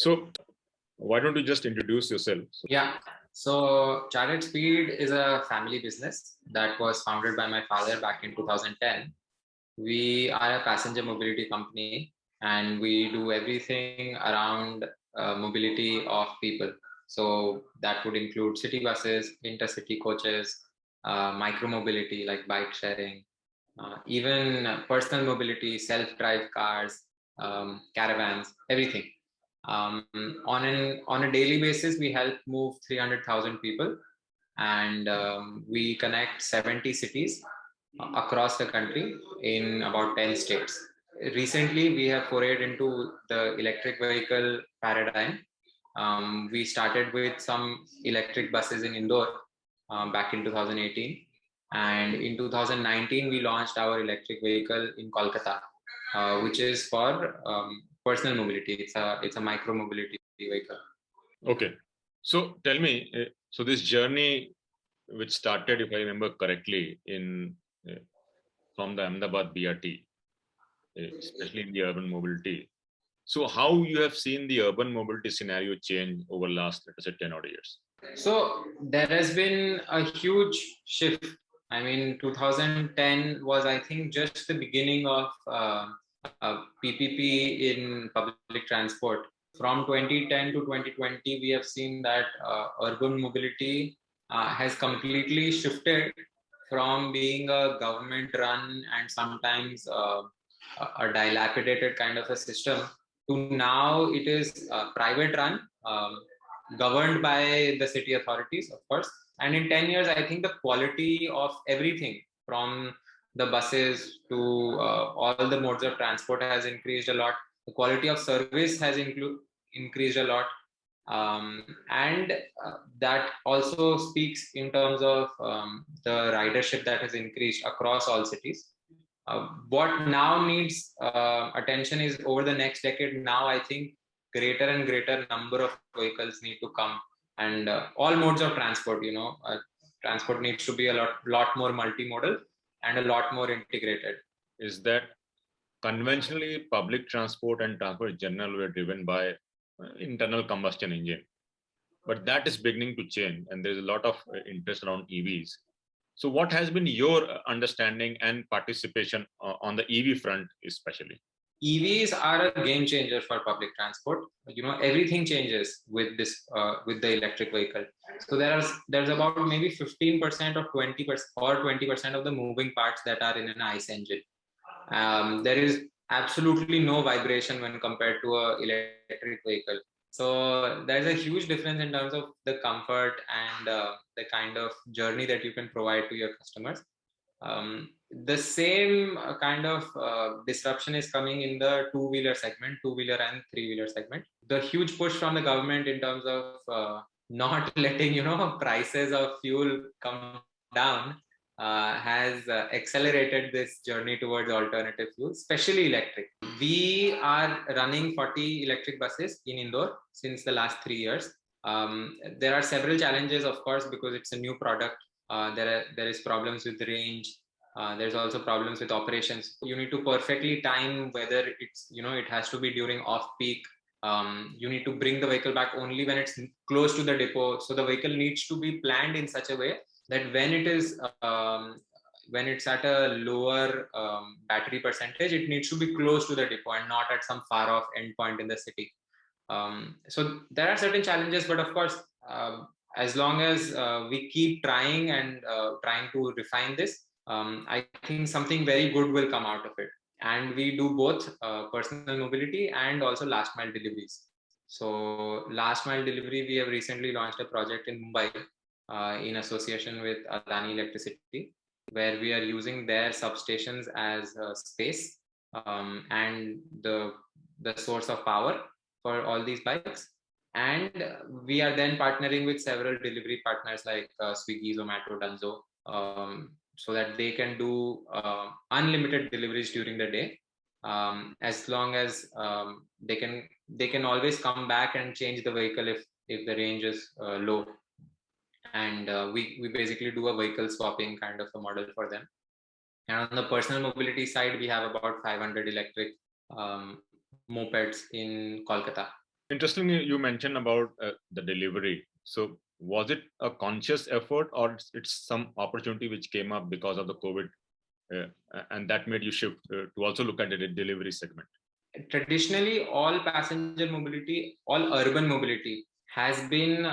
So why don't you just introduce yourself? Yeah. So Chartered Speed is a family business that was founded by my father back in 2010. We are a passenger mobility company and we do everything around mobility of people. So that would include city buses, intercity coaches, micro mobility like bike sharing, even personal mobility, self-drive cars, caravans, everything. On a daily basis, we help move 300,000 people, and we connect 70 cities across the country in about 10 states. Recently, we have forayed into the electric vehicle paradigm. We started with some electric buses in Indore back in 2018. And in 2019, we launched our electric vehicle in Kolkata, which is for personal mobility. It's a micro mobility vehicle. Okay. So tell me, so this journey, which started, if I remember correctly, from the Ahmedabad BRT, especially in the urban mobility. So how you have seen the urban mobility scenario change over last, let us say, 10 odd years? So there has been a huge shift. I mean, 2010 was, I think, just the beginning of PPP in public transport. From 2010 to 2020, we have seen that urban mobility has completely shifted from being a government-run and sometimes a dilapidated kind of a system to now it is private-run. Governed by the city authorities, of course. And in 10 years, I think the quality of everything from the buses to all the modes of transport has increased a lot. The quality of service has increased a lot. And that also speaks in terms of the ridership that has increased across all cities. What now needs attention is over the next decade. Now, I think greater and greater number of vehicles need to come, and all modes of transport. Transport needs to be a lot more multimodal and a lot more integrated. Is that conventionally public transport and transport in general were driven by internal combustion engine, but that is beginning to change, and there's a lot of interest around EVs. So what has been your understanding and participation on the EV front, especially? EVs are a game changer for public transport. Everything changes with this with the electric vehicle. So there's about maybe 15% or 20% or 20% of the moving parts that are in an ICE engine. There is absolutely no vibration when compared to an electric vehicle. So there's a huge difference in terms of the comfort and the kind of journey that you can provide to your customers. The same kind of disruption is coming in the two-wheeler segment, two-wheeler and three-wheeler segment. The huge push from the government in terms of not letting prices of fuel come down has accelerated this journey towards alternative fuels, especially electric. We are running 40 electric buses in Indore since the last 3 years. There are several challenges, of course, because it's a new product. There is problems with range. There's also problems with operations. You need to perfectly time whether it has to be during off-peak. You need to bring the vehicle back only when it's close to the depot. So the vehicle needs to be planned in such a way that when it's at a lower battery percentage, it needs to be close to the depot and not at some far off endpoint in the city. So there are certain challenges, but of course, as long as we keep trying and trying to refine this, I think something very good will come out of it. And we do both personal mobility and also last mile deliveries. So last mile delivery, we have recently launched a project in Mumbai in association with Adani Electricity, where we are using their substations as space and the source of power for all these bikes. And we are then partnering with several delivery partners like Swiggy, Zomato, Dunzo, so that they can do unlimited deliveries during the day, as long as they can always come back and change the vehicle if the range is low. And we basically do a vehicle swapping kind of a model for them. And on the personal mobility side, we have about 500 electric mopeds in Kolkata. Interestingly, you mentioned about the delivery. So was it a conscious effort, or it's some opportunity which came up because of the COVID, and that made you shift to also look at the delivery segment? Traditionally, all passenger mobility, all urban mobility has been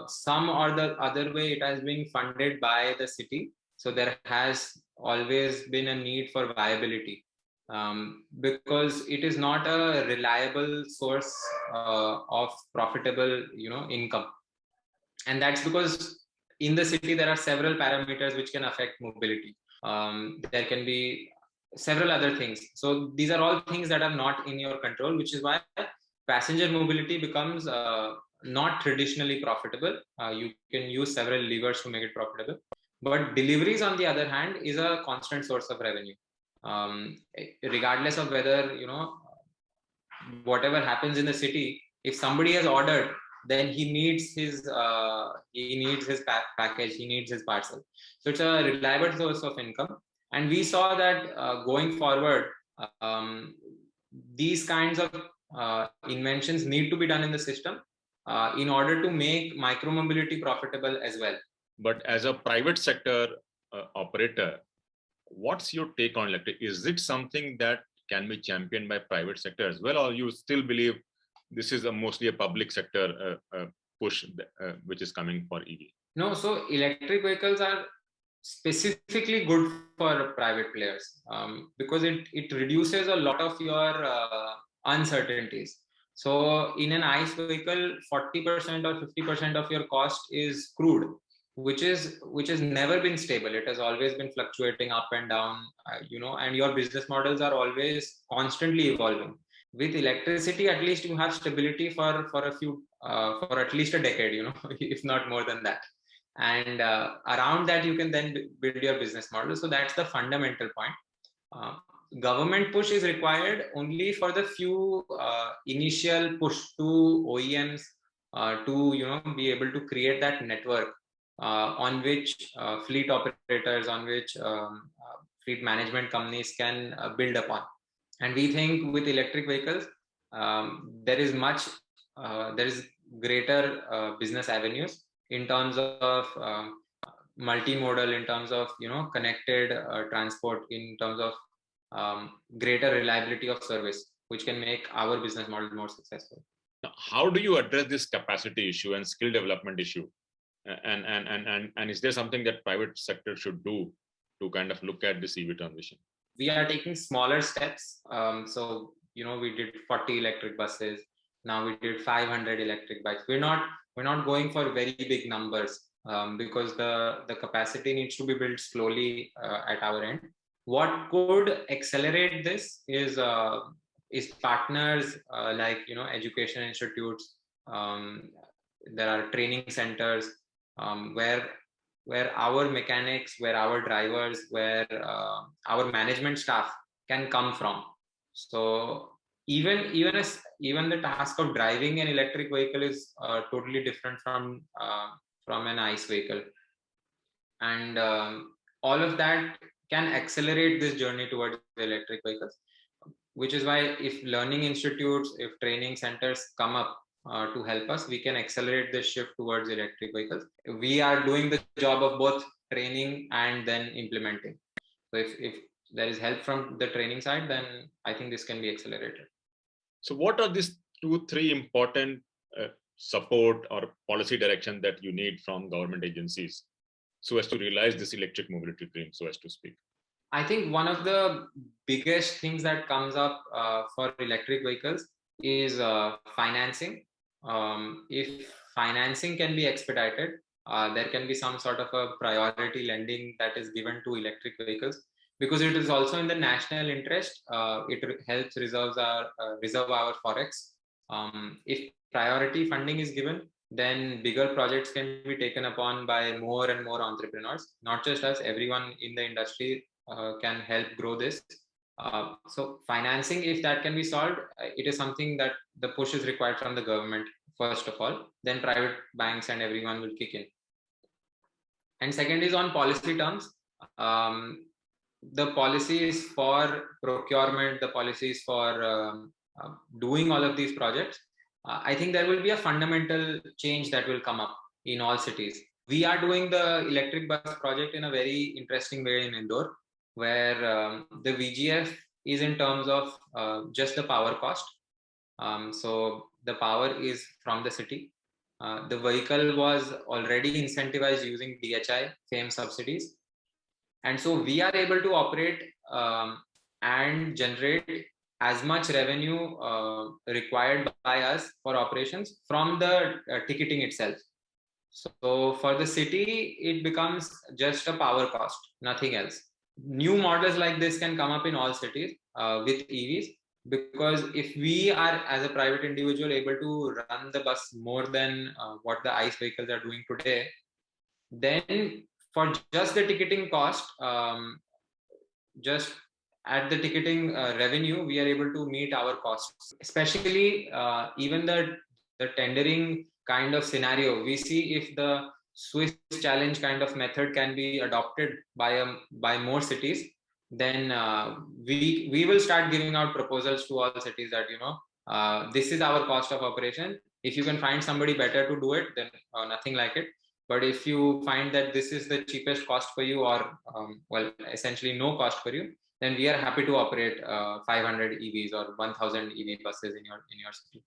some or the other way, it has been funded by the city. So there has always been a need for viability, because it is not a reliable source of profitable, income. And that's because in the city there are several parameters which can affect mobility. There can be several other things, so these are all things that are not in your control, which is why passenger mobility becomes not traditionally profitable. You can use several levers to make it profitable, but deliveries on the other hand is a constant source of revenue. Regardless of whether, whatever happens in the city, if somebody has ordered, then he needs his package, he needs his parcel. So it's a reliable source of income, and we saw that going forward, um, these kinds of inventions need to be done in the system in order to make micromobility profitable as well. But as a private sector operator, what's your take on electric? Is it something that can be championed by private sector as well, or you still believe this is mostly a public sector push which is coming for EV? No, so electric vehicles are specifically good for private players, because it reduces a lot of your uncertainties. So in an ICE vehicle, 40% or 50% of your cost is crude, which has never been stable. It has always been fluctuating up and down, and your business models are always constantly evolving. With electricity, at least you have stability for a few for at least a decade, if not more than that. And around that you can then build your business model. So that's the fundamental point. uh, Government push is required only for the few initial push to OEMs to be able to create that network on which fleet operators, on which fleet management companies can build upon. And we think with electric vehicles, there is greater business avenues in terms of multimodal, in terms of connected transport, in terms of greater reliability of service, which can make our business model more successful. Now, how do you address this capacity issue and skill development issue? And is there something that private sector should do to kind of look at this EV transition? We are taking smaller steps. So we did 40 electric buses. Now we did 500 electric bikes. We're not going for very big numbers, because the capacity needs to be built slowly at our end. What could accelerate this is partners like education institutes. There are training centers where our mechanics, where our drivers, where our management staff can come from. So even the task of driving an electric vehicle is totally different from an ICE vehicle, and all of that can accelerate this journey towards the electric vehicles. Which is why if learning institutes, if training centers come up to help us, we can accelerate this shift towards electric vehicles. We are doing the job of both training and then implementing. So if there is help from the training side, then I think this can be accelerated. So what are these 2-3 important support or policy direction that you need from government agencies so as to realize this electric mobility dream, so as to speak? I think one of the biggest things that comes up for electric vehicles is financing. If financing can be expedited, there can be some sort of a priority lending that is given to electric vehicles, because it is also in the national interest. It helps reserve our forex. If priority funding is given, then bigger projects can be taken upon by more and more entrepreneurs, not just us, everyone in the industry can help grow this. So financing, if that can be solved, it is something that the push is required from the government first of all, then private banks and everyone will kick in. And second is on policy terms. The policies for procurement, the policies for doing all of these projects I think there will be a fundamental change that will come up in all cities. We are doing the electric bus project in a very interesting way in Indore, where the VGF is in terms of just the power cost. So the power is from the city. The vehicle was already incentivized using DHI, FAME subsidies. And so we are able to operate and generate as much revenue required by us for operations from the ticketing itself. So for the city, it becomes just a power cost, nothing else. New models like this can come up in all cities with EVs, because if we are as a private individual able to run the bus more than what the ICE vehicles are doing today, then for just the ticketing cost, just at the ticketing revenue, we are able to meet our costs. Especially even the tendering kind of scenario, we see if the Swiss challenge kind of method can be adopted by more cities, then we will start giving out proposals to all cities that this is our cost of operation. If you can find somebody better to do it, then nothing like it. But if you find that this is the cheapest cost for you, or well, essentially no cost for you, then we are happy to operate 500 EVs or 1000 EV buses in your city.